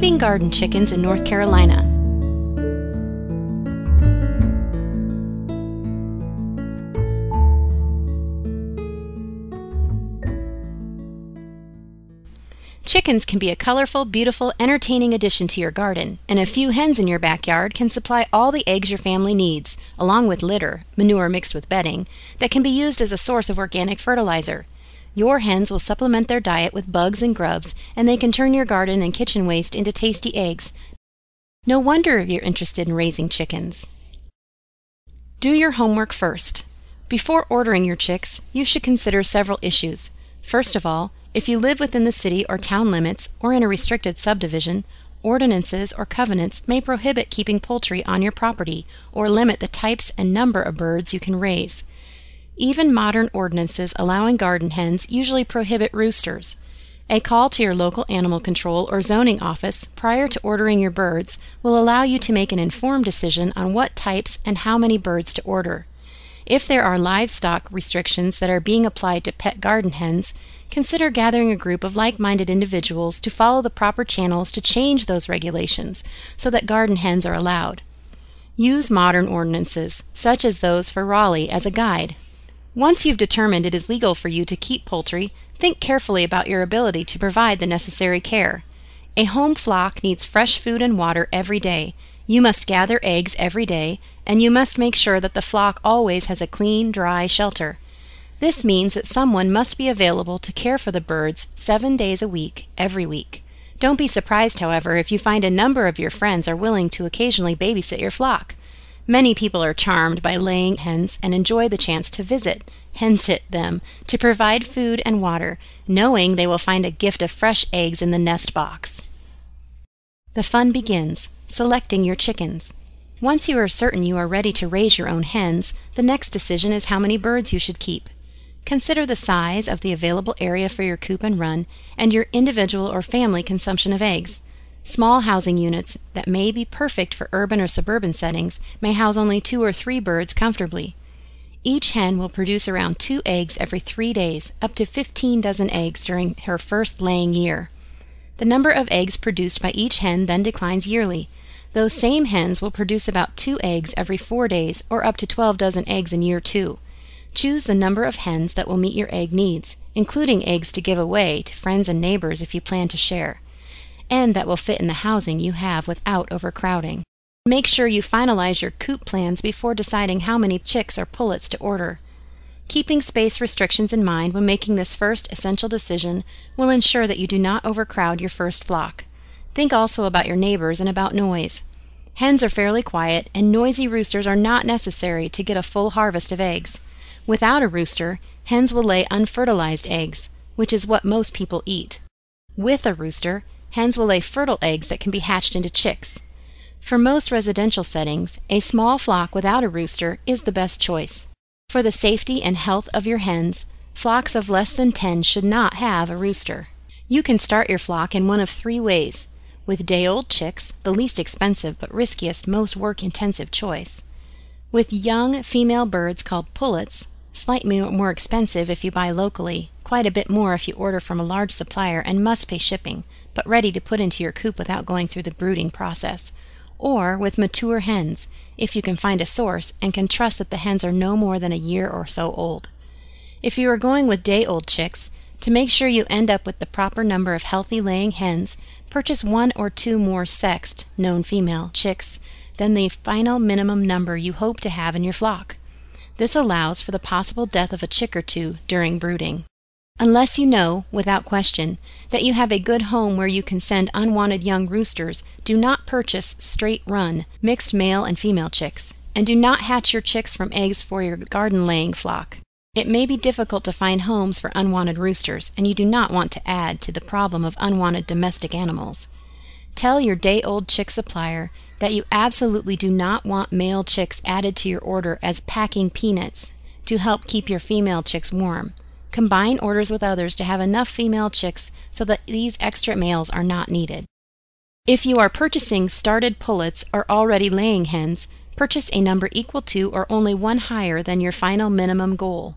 Keeping garden chickens in North Carolina. Chickens can be a colorful, beautiful, entertaining addition to your garden, and a few hens in your backyard can supply all the eggs your family needs, along with litter, manure mixed with bedding, that can be used as a source of organic fertilizer. Your hens will supplement their diet with bugs and grubs, and they can turn your garden and kitchen waste into tasty eggs. No wonder you're interested in raising chickens. Do your homework first. Before ordering your chicks, you should consider several issues. First of all, if you live within the city or town limits or in a restricted subdivision, ordinances or covenants may prohibit keeping poultry on your property or limit the types and number of birds you can raise. Even modern ordinances allowing garden hens usually prohibit roosters. A call to your local animal control or zoning office prior to ordering your birds will allow you to make an informed decision on what types and how many birds to order. If there are livestock restrictions that are being applied to pet garden hens, consider gathering a group of like-minded individuals to follow the proper channels to change those regulations so that garden hens are allowed. Use modern ordinances, such as those for Raleigh, as a guide. Once you've determined it is legal for you to keep poultry, think carefully about your ability to provide the necessary care. A home flock needs fresh food and water every day. You must gather eggs every day, and you must make sure that the flock always has a clean, dry shelter. This means that someone must be available to care for the birds 7 days a week, every week. Don't be surprised, however, if you find a number of your friends are willing to occasionally babysit your flock. Many people are charmed by laying hens and enjoy the chance to visit, hen-sit them, to provide food and water, knowing they will find a gift of fresh eggs in the nest box. The fun begins, selecting your chickens. Once you are certain you are ready to raise your own hens, the next decision is how many birds you should keep. Consider the size of the available area for your coop and run and your individual or family consumption of eggs. Small housing units that may be perfect for urban or suburban settings may house only 2 or 3 birds comfortably. Each hen will produce around 2 eggs every 3 days, up to 15 dozen eggs during her first laying year. The number of eggs produced by each hen then declines yearly. Those same hens will produce about 2 eggs every 4 days, or up to 12 dozen eggs in year 2. Choose the number of hens that will meet your egg needs, including eggs to give away to friends and neighbors if you plan to share, and that will fit in the housing you have without overcrowding. Make sure you finalize your coop plans before deciding how many chicks or pullets to order. Keeping space restrictions in mind when making this first essential decision will ensure that you do not overcrowd your first flock. Think also about your neighbors and about noise. Hens are fairly quiet, and noisy roosters are not necessary to get a full harvest of eggs. Without a rooster, hens will lay unfertilized eggs, which is what most people eat. With a rooster, hens will lay fertile eggs that can be hatched into chicks. For most residential settings, a small flock without a rooster is the best choice. For the safety and health of your hens, flocks of less than 10 should not have a rooster. You can start your flock in one of 3 ways. With day-old chicks, the least expensive but riskiest, most work-intensive choice. With young female birds called pullets, slightly more expensive if you buy locally, quite a bit more if you order from a large supplier and must pay shipping, but ready to put into your coop without going through the brooding process. Or with mature hens, if you can find a source and can trust that the hens are no more than a year or so old. If you are going with day-old chicks, to make sure you end up with the proper number of healthy laying hens, purchase 1 or 2 more sexed, known female, chicks than the final minimum number you hope to have in your flock. This allows for the possible death of a chick or 2 during brooding. Unless you know, without question, that you have a good home where you can send unwanted young roosters, do not purchase straight-run, mixed male and female chicks, and do not hatch your chicks from eggs for your garden-laying flock. It may be difficult to find homes for unwanted roosters, and you do not want to add to the problem of unwanted domestic animals. Tell your day-old chick supplier that you absolutely do not want male chicks added to your order as packing peanuts to help keep your female chicks warm. Combine orders with others to have enough female chicks so that these extra males are not needed. If you are purchasing started pullets or already laying hens, purchase a number equal to or only 1 higher than your final minimum goal.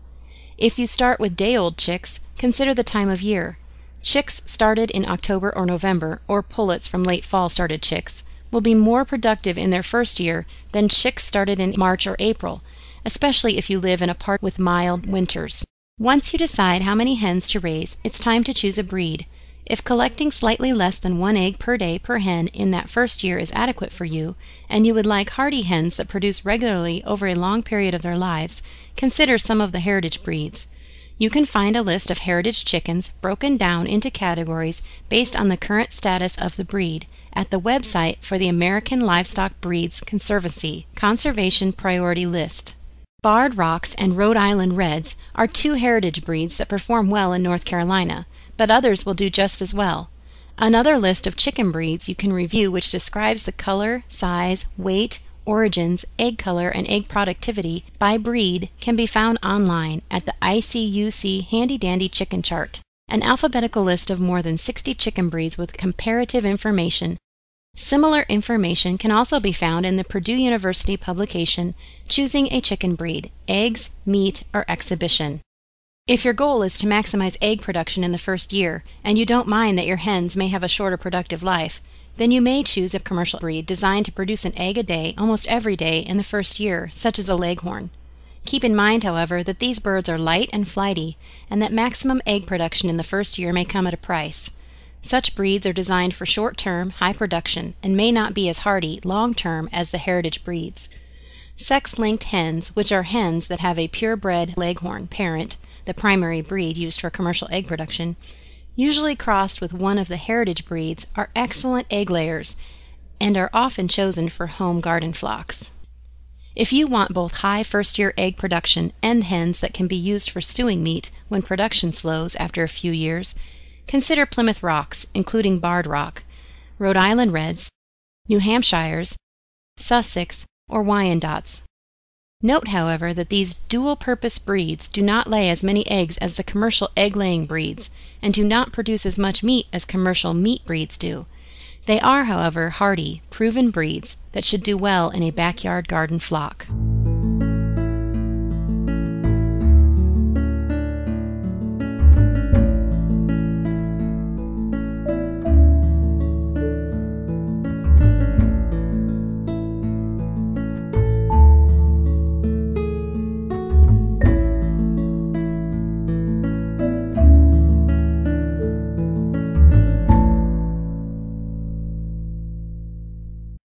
If you start with day-old chicks, consider the time of year. Chicks started in October or November, or pullets from late fall started chicks, will be more productive in their first year than chicks started in March or April, especially if you live in a part with mild winters. Once you decide how many hens to raise, it's time to choose a breed. If collecting slightly less than 1 egg per day per hen in that first year is adequate for you, and you would like hardy hens that produce regularly over a long period of their lives, consider some of the heritage breeds. You can find a list of heritage chickens broken down into categories based on the current status of the breed at the website for the American Livestock Breeds Conservancy Conservation Priority List. Barred Rocks and Rhode Island Reds are 2 heritage breeds that perform well in North Carolina, but others will do just as well. Another list of chicken breeds you can review which describes the color, size, weight, origins, egg color, and egg productivity by breed can be found online at the ICUC Handy Dandy Chicken Chart, an alphabetical list of more than 60 chicken breeds with comparative information. Similar information can also be found in the Purdue University publication Choosing a Chicken Breed, Eggs, Meat, or Exhibition. If your goal is to maximize egg production in the first year, and you don't mind that your hens may have a shorter productive life, then you may choose a commercial breed designed to produce an egg a day almost every day in the first year, such as a Leghorn. Keep in mind, however, that these birds are light and flighty, and that maximum egg production in the first year may come at a price. Such breeds are designed for short-term, high production, and may not be as hardy long-term as the heritage breeds. Sex-linked hens, which are hens that have a purebred Leghorn parent, the primary breed used for commercial egg production, usually crossed with one of the heritage breeds, are excellent egg layers and are often chosen for home garden flocks. If you want both high first-year egg production and hens that can be used for stewing meat when production slows after a few years, consider Plymouth Rocks, including Barred Rock, Rhode Island Reds, New Hampshires, Sussex, or Wyandottes. Note, however, that these dual-purpose breeds do not lay as many eggs as the commercial egg-laying breeds and do not produce as much meat as commercial meat breeds do. They are, however, hardy, proven breeds that should do well in a backyard garden flock.